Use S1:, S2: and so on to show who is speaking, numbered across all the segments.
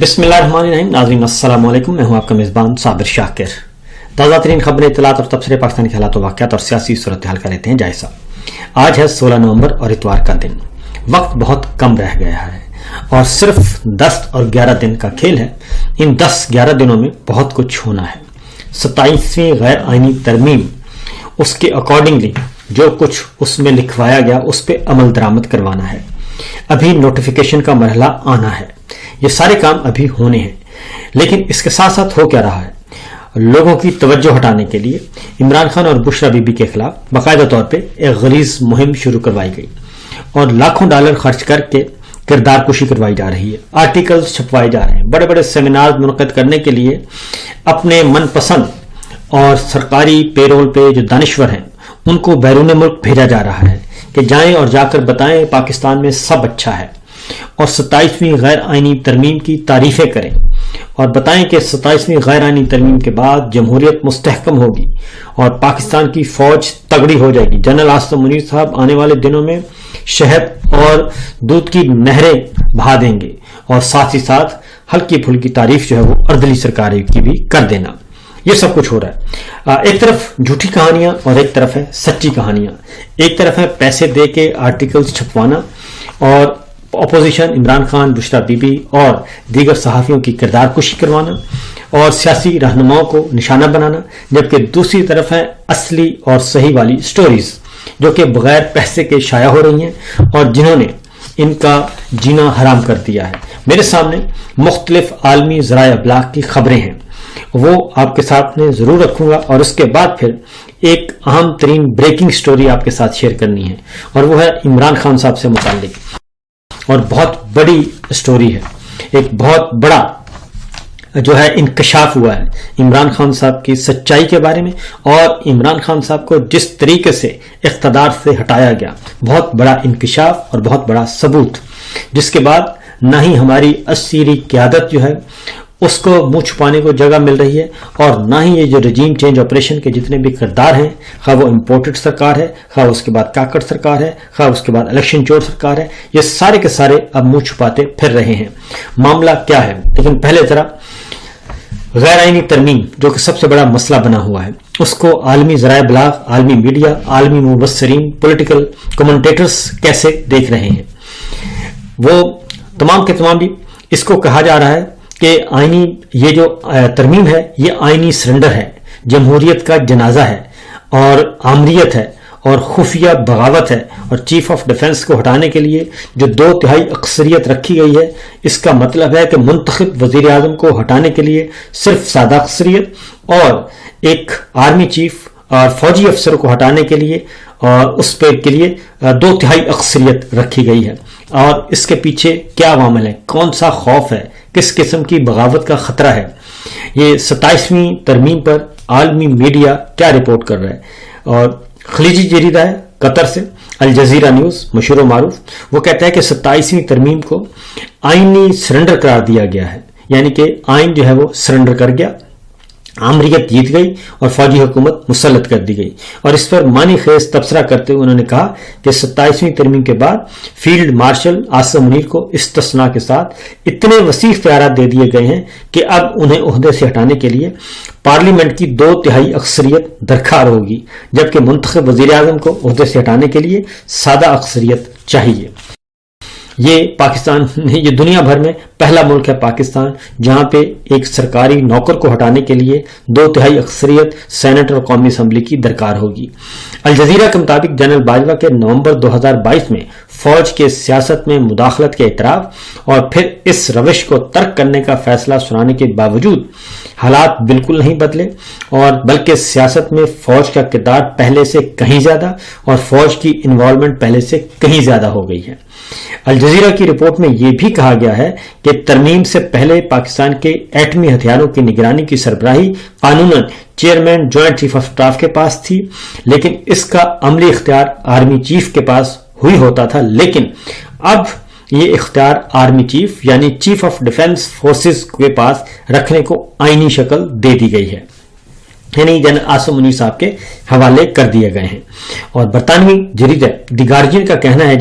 S1: بسم اللہ الرحمن الرحیم. ناظرین السلام علیکم. میں ہوں آپ کا میزبان صابر شاکر. تازہ ترین خبریں، اطلاعات اور تبصرے پاکستان کے حالات و واقعات اور سیاسی صورتحال کا لیتے ہیں جائزہ. آج ہے 16 نومبر اور اتوار کا دن. وقت بہت کم رہ گیا ہے اور صرف 10 اور 11 دن کا کھیل ہے. ان 10-11 دنوں میں بہت کچھ ہونا ہے. 27ویں غیر آئینی ترمیم، اس کے اکارڈنگلی جو کچھ اس میں لکھوایا گیا اس پہ عمل درآمد کروانا ہے. ابھی نوٹیفیکیشن کا مرحلہ آنا ہے. یہ سارے کام ابھی ہونے ہیں. لیکن اس کے ساتھ ساتھ ہو کیا رہا ہے؟ لوگوں کی توجہ ہٹانے کے لیے عمران خان اور بشرا بی بی کے خلاف باقاعدہ طور پہ ایک غلیظ مہم شروع کروائی گئی اور لاکھوں ڈالر خرچ کر کے کردار کشی کروائی جا رہی ہے. آرٹیکلز چھپوائے جا رہے ہیں. بڑے بڑے سیمینار منعقد کرنے کے لیے اپنے من پسند اور سرکاری پے رول پہ جو دانشور ہیں ان کو بیرون ملک بھیجا جا رہا ہے کہ جائیں اور جا کر بتائیں پاکستان میں سب اچھا ہے اور 27ویں غیر آئینی ترمیم کی تعریفیں کریں اور بتائیں کہ 27ویں غیر آئینی ترمیم کے بعد جمہوریت مستحکم ہوگی اور پاکستان کی فوج تگڑی ہو جائے گی. جنرل آصف منیر صاحب آنے والے دنوں میں شہد اور دودھ کی نہریں بہا دیں گے اور ساتھ ہی ساتھ ہلکی پھلکی تعریف جو ہے وہ اردلی سرکار کی بھی کر دینا. یہ سب کچھ ہو رہا ہے. ایک طرف جھوٹی کہانیاں اور ایک طرف ہے سچی کہانیاں. ایک طرف ہے پیسے دے کے آرٹیکلز چھپوانا اور opposition Imran Khan, Bushra be be اور دیگر صحافیوں کی کردار کشی کروانا اور سیاسی رہنماؤں کو نشانہ بنانا، جبکہ دوسری طرف ہے اصلی اور صحیح والی سٹوریز جو کہ بغیر پیسے کے شائع ہو رہی ہیں اور جنہوں نے ان کا جینا حرام کر دیا ہے. میرے سامنے مختلف عالمی ذرائع ابلاغ کی خبریں ہیں، وہ آپ کے ساتھ میں ضرور رکھوں گا اور اس کے بعد پھر ایک اہم ترین بریکنگ سٹوری آپ کے ساتھ شیئر کرنی ہے اور وہ ہے عمران خان صاحب سے متعلق اور بہت بڑی سٹوری ہے. ایک بہت بڑا جو ہے انکشاف ہوا ہے عمران خان صاحب کی سچائی کے بارے میں اور عمران خان صاحب کو جس طریقے سے اقتدار سے ہٹایا گیا. بہت بڑا انکشاف اور بہت بڑا ثبوت، جس کے بعد نہ ہی ہماری عسکری قیادت جو ہے اس کو منہ چھپانے کو جگہ مل رہی ہے اور نہ ہی یہ جو رجیم چینج آپریشن کے جتنے بھی کردار ہیں، خواہ وہ امپورٹڈ سرکار ہے، خواہ اس کے بعد کاکڑ سرکار ہے، خواہ اس کے بعد الیکشن چور سرکار ہے، یہ سارے کے سارے اب منہ چھپاتے پھر رہے ہیں. معاملہ کیا ہے؟ لیکن پہلے ذرا غیر آئینی ترمیم جو کہ سب سے بڑا مسئلہ بنا ہوا ہے اس کو عالمی ذرائع ابلاغ، عالمی میڈیا، عالمی مبصرین، پولیٹیکل کمنٹیٹرز کیسے دیکھ رہے ہیں. وہ تمام کے تمام بھی اس کو کہا جا رہا ہے کہ آئینی یہ جو ترمیم ہے یہ آئینی سرنڈر ہے، جمہوریت کا جنازہ ہے اور آمریت ہے اور خفیہ بغاوت ہے اور چیف آف ڈیفنس کو ہٹانے کے لیے جو 2/3 اکثریت رکھی گئی ہے، اس کا مطلب ہے کہ منتخب وزیر اعظم کو ہٹانے کے لیے صرف سادہ اکثریت اور ایک آرمی چیف اور فوجی افسر کو ہٹانے کے لیے اور اس پہ کے لیے 2/3 اکثریت رکھی گئی ہے. اور اس کے پیچھے کیا عوامل ہے، کون سا خوف ہے، کس قسم کی بغاوت کا خطرہ ہے، یہ 27ویں ترمیم پر عالمی میڈیا کیا رپورٹ کر رہا ہے. اور خلیجی جریدہ ہے قطر سے الجزیرہ نیوز، مشہور و معروف، وہ کہتا ہے کہ 27ویں ترمیم کو آئینی سرنڈر قرار دیا گیا ہے، یعنی کہ آئین جو ہے وہ سرنڈر کر گیا، آمریت جیت گئی اور فوجی حکومت مسلط کر دی گئی. اور اس پر معنی خیز تبصرہ کرتے ہوئے انہوں نے کہا کہ 27ویں ترمیم کے بعد فیلڈ مارشل آصف منیر کو استثناء کے ساتھ اتنے وسیع اختیارات دے دیے گئے ہیں کہ اب انہیں عہدے سے ہٹانے کے لیے پارلیمنٹ کی 2/3 اکثریت درکار ہوگی، جبکہ منتخب وزیر اعظم کو عہدے سے ہٹانے کے لیے سادہ اکثریت چاہیے. یہ پاکستان، یہ دنیا بھر میں پہلا ملک ہے پاکستان جہاں پہ ایک سرکاری نوکر کو ہٹانے کے لیے 2/3 اکثریت سینٹ اور قومی اسمبلی کی درکار ہوگی. الجزیرہ کے مطابق جنرل باجوہ کے نومبر 2022 میں فوج کے سیاست میں مداخلت کے اعتراف اور پھر اس روش کو ترک کرنے کا فیصلہ سنانے کے باوجود حالات بالکل نہیں بدلے اور بلکہ سیاست میں فوج کا کردار پہلے سے کہیں زیادہ اور فوج کی انوالومنٹ پہلے سے کہیں زیادہ ہو گئی ہے. الجزیرہ کی رپورٹ میں یہ بھی کہا گیا ہے کہ ترمیم سے پہلے پاکستان کے ایٹمی ہتھیاروں کی نگرانی کی سربراہی قانوناً chairman joint chief of staff کے پاس تھی، لیکن اس کا عملی اختیار آرمی چیف کے پاس ہوئی ہوتا تھا. لیکن اب یہ اختیار آرمی چیف یعنی چیف آف ڈیفنس فورسز کے پاس رکھنے کو آئینی شکل دے دی گئی ہے. یعنی جنرل عاصم منیر صاحب کے حوالے کر دیے گئے ہیں۔ اور برطانوی جریدہ دی گارجین کا کہنا ہے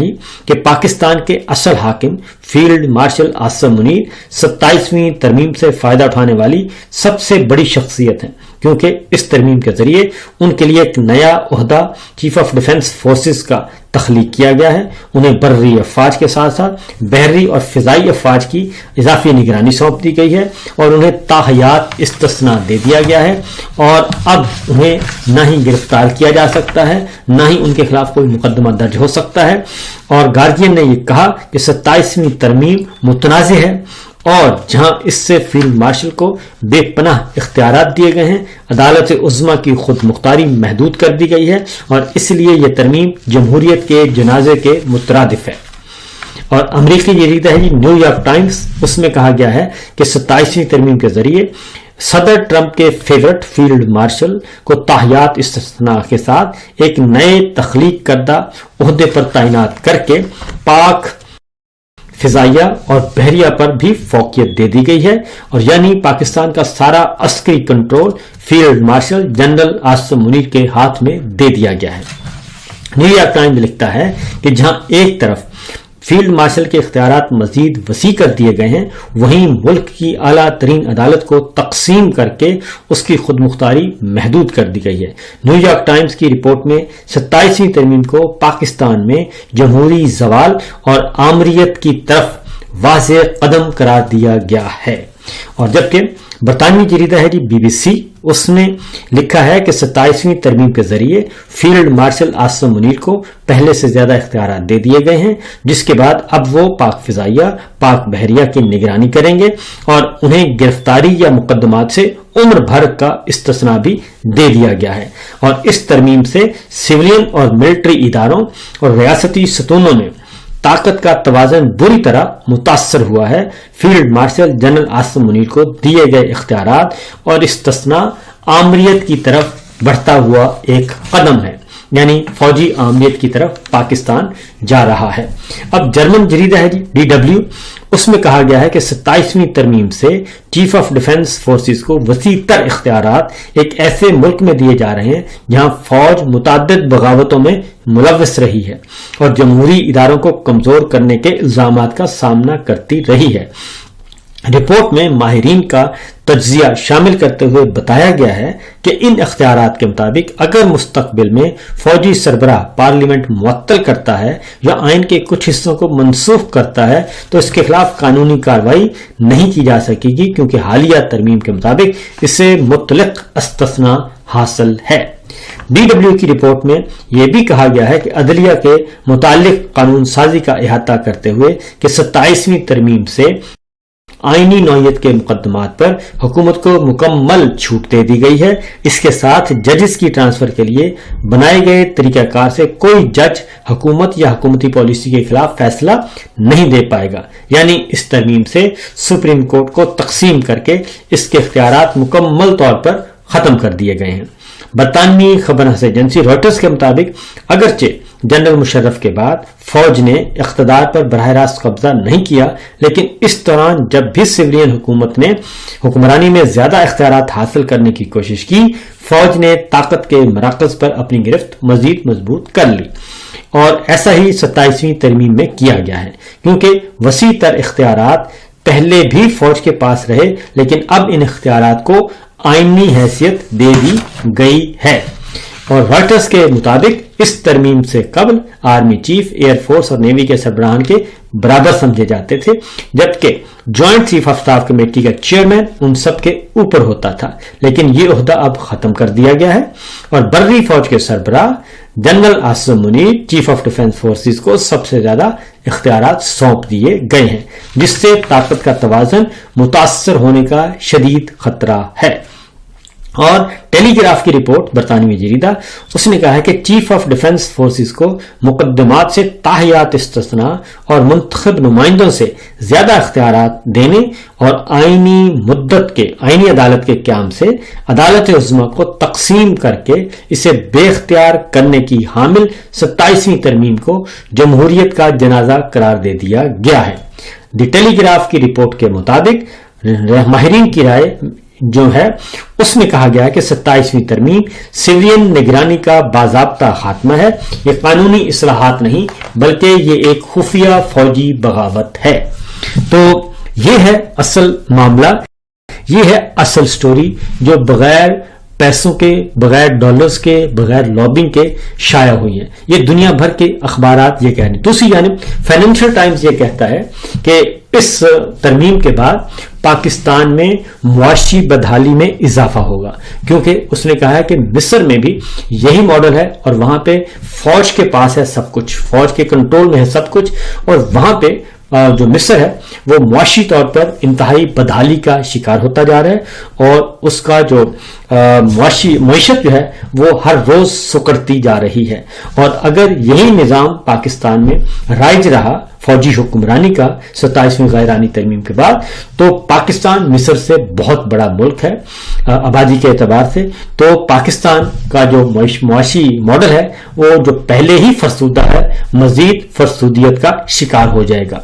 S1: کہ پاکستان کے اصل حاکم فیلڈ مارشل عاصم منیر 27ویں ترمیم سے فائدہ اٹھانے والی سب سے بڑی شخصیت ہیں، کیونکہ اس ترمیم کے ذریعے ان کے لیے ایک نیا عہدہ چیف آف ڈیفنس فورسز کا تخلیق کیا گیا ہے۔ انہیں بری افواج کے ساتھ ساتھ بحری اور فضائی افواج کی اضافی نگرانی سونپ دی گئی ہے، اور انہیں تاحیات استثناء دے دیا گیا ہے، اور اب انہیں نہ ہی گرفتار کیا جا سکتا ہے، نہ ہی ان کے خلاف کوئی مقدمہ درج ہو سکتا ہے۔ اور گارجین نے یہ کہا کہ 27ویں ترمیم متنازع ہے، اور جہاں اس سے فیلڈ مارشل کو بے پناہ اختیارات دیے گئے ہیں، عدالت عظمیٰ کی خود مختاری محدود کر دی گئی ہے، اور اس لیے یہ ترمیم جمہوریت کے جنازے کے مترادف ہے۔ اور امریکی جریدہ ہے نیو یارک ٹائمز، اس میں کہا گیا ہے کہ 27ویں ترمیم کے ذریعے صدر ٹرمپ کے فیورٹ فیلڈ مارشل کو تاحیات استثناء کے ساتھ ایک نئے تخلیق کردہ عہدے پر تعینات کر کے پاک فضائیہ اور بحریہ پر بھی فوقیت دے دی گئی ہے، اور یعنی پاکستان کا سارا عسکری control field marshal general Asim Munir کے ہاتھ میں دے دیا گیا ہے۔ نیو یارک ٹائمز لکھتا ہے کہ جہاں ایک طرف فیلڈ مارشل کے اختیارات مزید وسیع کر دیے گئے ہیں، وہیں ملک کی اعلیٰ ترین عدالت کو تقسیم کر کے اس کی خود مختاری محدود کر دی گئی ہے۔ نیو یارک ٹائمز کی رپورٹ میں 27ویں ترمیم کو پاکستان میں جمہوری زوال اور آمریت کی طرف واضح قدم قرار دیا گیا ہے۔ اور جبکہ برطانوی جریدہ ہے بی بی سی، اس نے لکھا ہے کہ 27ویں ترمیم کے ذریعے فیلڈ مارشل عاصم منیر کو پہلے سے زیادہ اختیارات دے دیے گئے ہیں، جس کے بعد اب وہ پاک فضائیہ پاک بحریہ کی نگرانی کریں گے، اور انہیں گرفتاری یا مقدمات سے عمر بھر کا استثناء بھی دے دیا گیا ہے۔ اور اس ترمیم سے سولین اور ملٹری اداروں اور ریاستی ستونوں میں طاقت کا توازن بری طرح متاثر ہوا ہے۔ Field marshal general Asim Munir کو دیے گئے اختیارات اور استثناء آمریت کی طرف بڑھتا ہوا ایک قدم ہے، یعنی فوجی آمریت کی طرف پاکستان جا رہا ہے۔ اب جرمن جریدہ ہے ڈی ڈبلیو، اس میں کہا گیا ہے کہ 27ویں ترمیم سے چیف آف ڈیفنس فورسز کو وسیع تر اختیارات ایک ایسے ملک میں دیے جا رہے ہیں جہاں فوج متعدد بغاوتوں میں ملوث رہی ہے اور جمہوری اداروں کو کمزور کرنے کے الزامات کا سامنا کرتی رہی ہے۔ رپورٹ میں ماہرین کا تجزیہ شامل کرتے ہوئے بتایا گیا ہے کہ ان اختیارات کے مطابق اگر مستقبل میں فوجی سربراہ پارلیمنٹ معطل کرتا ہے یا آئین کے کچھ حصوں کو منسوخ کرتا ہے تو اس کے خلاف قانونی کارروائی نہیں کی جا سکے گی، کیونکہ حالیہ ترمیم کے مطابق اسے مطلق استثناء حاصل ہے۔ ڈی ڈبلیو کی رپورٹ میں یہ بھی کہا گیا ہے کہ عدلیہ کے متعلق قانون سازی کا احاطہ کرتے ہوئے کہ 27ویں ترمیم سے آئینی نوعیت کے مقدمات پر حکومت کو مکمل چھوٹ دے دی گئی ہے۔ اس کے ساتھ ججز کی ٹرانسفر کے لیے بنائے گئے طریقہ کار سے کوئی جج حکومت یا حکومتی پالیسی کے خلاف فیصلہ نہیں دے پائے گا، یعنی اس ترمیم سے سپریم کورٹ کو تقسیم کر کے اس کے اختیارات مکمل طور پر ختم کر دیے گئے ہیں۔ برطانوی خبر رساں ایجنسی روئٹرز کے مطابق اگرچہ جنرل مشرف کے بعد فوج نے اقتدار پر براہ راست قبضہ نہیں کیا، لیکن اس دوران جب بھی سویلین حکومت نے حکمرانی میں زیادہ اختیارات حاصل کرنے کی کوشش کی، فوج نے طاقت کے مراکز پر اپنی گرفت مزید مضبوط کر لی، اور ایسا ہی 27ویں ترمیم میں کیا گیا ہے، کیونکہ وسیع تر اختیارات پہلے بھی فوج کے پاس رہے، لیکن اب ان اختیارات کو آئینی حیثیت دے دی گئی ہے۔ اور رائٹرز کے مطابق اس ترمیم سے قبل آرمی چیف ایئر فورس اور نیوی کے سربراہان کے برابر سمجھے جاتے تھے، جبکہ joint chief of staff committee کا چیئرمین ان سب کے اوپر ہوتا تھا، لیکن یہ عہدہ اب ختم کر دیا گیا ہے اور بری فوج کے سربراہ general Asim Munir chief of defence forces کو سب سے زیادہ اختیارات سونپ دیے گئے ہیں، جس سے طاقت کا توازن متاثر ہونے کا شدید خطرہ ہے۔ اور ٹیلی گراف کی رپورٹ برطانوی جریدہ، اس نے کہا ہے کہ چیف آف ڈیفنس فورسز کو مقدمات سے تاحیات استثناء اور منتخب نمائندوں سے زیادہ اختیارات دینے اور آئینی عدالت کے قیام سے عدالت عظمیٰ کو تقسیم کر کے اسے بے اختیار کرنے کی حامل 27ویں ترمیم کو جمہوریت کا جنازہ قرار دے دیا گیا ہے۔ دی ٹیلی گراف کی رپورٹ کے مطابق ماہرین کی رائے جو ہے اس میں کہا گیا ہے کہ 27ویں ترمیم سویلین نگرانی کا باضابطہ خاتمہ ہے، یہ قانونی اصلاحات نہیں بلکہ یہ ایک خفیہ فوجی بغاوت ہے۔ تو یہ ہے اصل معاملہ، یہ ہے اصل سٹوری جو بغیر پیسوں کے، بغیر ڈالرز کے، بغیر لابنگ کے شائع ہوئی ہے۔ یہ دنیا بھر کے اخبارات یہ کہہ رہے ہیں۔ دوسری جانب فائنینشل ٹائمز یہ کہتا ہے کہ اس ترمیم کے بعد پاکستان میں معاشی بدحالی میں اضافہ ہوگا، کیونکہ اس نے کہا ہے کہ مصر میں بھی یہی ماڈل ہے اور وہاں پہ فوج کے پاس ہے سب کچھ، فوج کے کنٹرول میں ہے سب کچھ، اور وہاں پہ جو مصر ہے وہ معاشی طور پر انتہائی بدحالی کا شکار ہوتا جا رہا ہے، اور اس کا جو معیشت جو ہے وہ ہر روز سکڑتی جا رہی ہے۔ اور اگر یہی نظام پاکستان میں رائج رہا فوجی حکمرانی کا 27ویں غیر آئینی ترمیم کے بعد، تو پاکستان مصر سے بہت بڑا ملک ہے آبادی کے اعتبار سے، تو پاکستان کا جو معاشی ماڈل ہے وہ جو پہلے ہی فرسودہ ہے مزید فرسودیت کا شکار ہو جائے گا،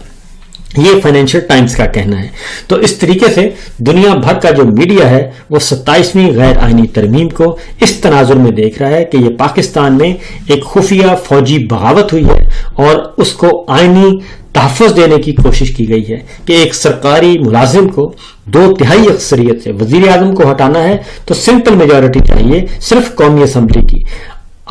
S1: یہ فائنینشل ٹائمز کا کہنا ہے۔ تو اس طریقے سے دنیا بھر کا جو میڈیا ہے وہ 27ویں غیر آئینی ترمیم کو اس تناظر میں دیکھ رہا ہے کہ یہ پاکستان میں ایک خفیہ فوجی بغاوت ہوئی ہے اور اس کو آئینی تحفظ دینے کی کوشش کی گئی ہے کہ ایک سرکاری ملازم کو 2/3 اکثریت سے وزیر اعظم کو ہٹانا ہے تو سمپل میجورٹی چاہیے صرف قومی اسمبلی کی،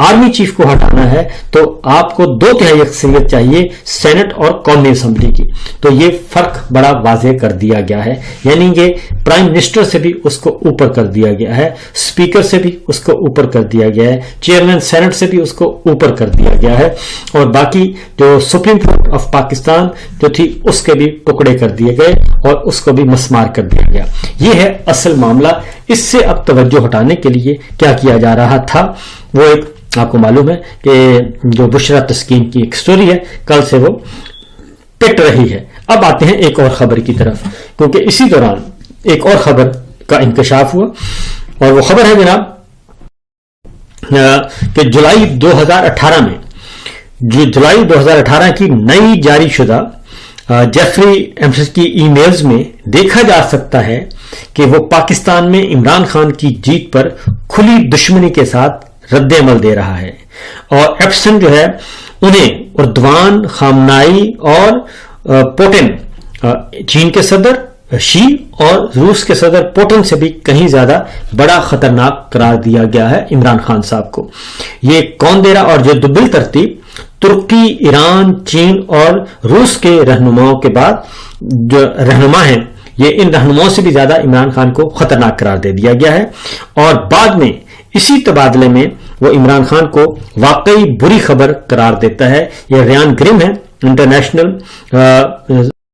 S1: آرمی چیف کو ہٹانا ہے تو آپ کو 2/3 اکثریت چاہیے سینٹ اور قومی اسمبلی کی۔ تو یہ فرق بڑا واضح کر دیا گیا ہے، یعنی کہ پرائم منسٹر سے بھی اس کو اوپر کر دیا گیا ہے، اسپیکر سے بھی اس کو اوپر کر دیا گیا ہے، چیئرمین سینٹ سے بھی اس کو اوپر کر دیا گیا ہے، اور باقی جو سپریم کورٹ آف پاکستان جو تھی اس کے بھی ٹکڑے کر دیے گئے اور اس کو بھی مسمار کر دیا گیا۔ یہ ہے اصل معاملہ۔ اس سے اب توجہ ہٹانے کے لیے کیا کیا جا رہا تھا، وہ ایک آپ کو معلوم ہے کہ جو بشرا تسکین کی ایک سٹوری ہے کل سے وہ پٹ رہی ہے۔ اب آتے ہیں ایک اور خبر کی طرف، کیونکہ اسی دوران ایک اور خبر کا انکشاف ہوا، اور وہ خبر ہے جناب کہ جولائی 2018 میں، جو جولائی 2018 کی نئی جاری شدہ جیفری ایمسز کی ای میلز میں دیکھا جا سکتا ہے کہ وہ پاکستان میں عمران خان کی جیت پر کھلی دشمنی کے ساتھ رد عمل دے رہا ہے، اور ایپسن جو ہے انہیں اردوان، خامنائی اور پوٹن، چین کے صدر شی اور روس کے صدر پوٹن سے بھی کہیں زیادہ بڑا خطرناک قرار دیا گیا ہے عمران خان صاحب کو۔ یہ کون دے رہا، اور جو بالترتیب ترکی، ایران، چین اور روس کے رہنماؤں کے بعد جو رہنما ہیں، یہ ان رہنماؤں سے بھی زیادہ عمران خان کو خطرناک قرار دے دیا گیا ہے، اور بعد میں اسی تبادلے میں وہ عمران خان کو واقعی بری خبر قرار دیتا ہے۔ یہ ریان گرم ہے، انٹرنیشنل